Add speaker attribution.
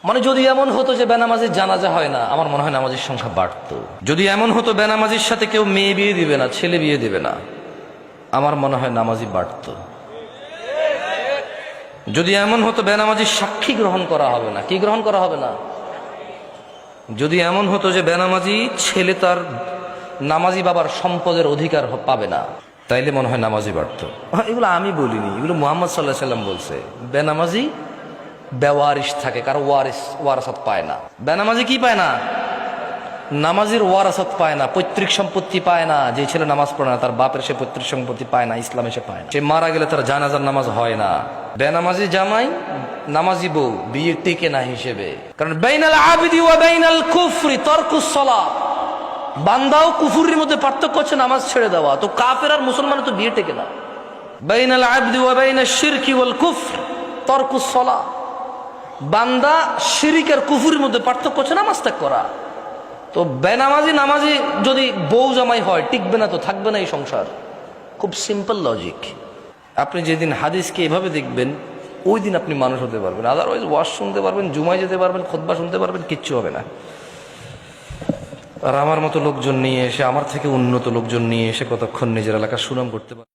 Speaker 1: মানে যদি এমন হতো যে বেনামাজির জানাজা হয় না, আমার মনে হয় নামাজির সংখ্যা বাড়তো। যদি এমন হতো বেনামাজির সাথে কেউ মেয়ে বিয়ে দিবে না, ছেলে বিয়ে দিবে না, আমার মনে হয় নামাজি বাড়তো। যদি এমন হতো বেনামাজির সাক্ষী গ্রহণ করা হবে না, কি গ্রহণ করা হবে না, যদি এমন হতো যে বেনামাজি ছেলে তার নামাজি বাবার সম্পদের অধিকার পাবে না, তাইলে মনে হয় নামাজি বাড়তো। এগুলো আমি বলিনি, এগুলো মুহাম্মদ সাল্লাল্লাহু আলাইহি সাল্লাম বলছে। বেনামাজি বেওয়ারিশ থাকে, কারো ওয়ারাসাত পায় না। বেনামাজি কি পায় না? নামাজির ওয়ারাসাত পায় না, পৈতৃক সম্পত্তি পায় না। যে ছেলে নামাজ পড়ে না তার বাপের সে পৈতৃক সম্পত্তি পায় না, ইসলামে সে পায় না। সে মারা গেলে তার জানাজার নামাজ হয় না। বেনামাজি জামাই নামাজি বউ বিয়ে টিকে না হিসেবে, কারণ বাইনাল আবিদি ওয়া বাইনাল কুফরি তারকুস সালাহ। বান্দা ও কুফরির মধ্যে পার্থক্য হচ্ছে নামাজ ছেড়ে দেওয়া। তো কাফের আর মুসলমানের তো বিয়ে টেকে না। বাইনাল আবিদি ওয়া বাইনাশ শিরকি ওয়াল কুফর তারকুস সালাহ। বান্দা শিরিক আর কুফরির মধ্যে পার্থক্য হচ্ছে নামাজ ত্যাগ করা। তো বেনামাজি নামাজি যদি বউ জামাই হয়, টিকবে না, তো থাকবে না এই সংসার। খুব সিম্পল লজিক। আপনি যেদিন হাদিসকে এভাবে দেখবেন, ওই দিন আপনি মানুষ হতে পারবেন। আদারওয়াইজ ওয়াজ শুনতে পারবেন, জুমায় যেতে পারবেন, খুতবা শুনতে পারবেন, কিচ্ছু হবে না। আর আমার মতো লোকজন নিয়ে এসে, আমার থেকে উন্নত লোকজন নিয়ে এসে কতক্ষণ নিজের এলাকার সুনাম করতে পারে।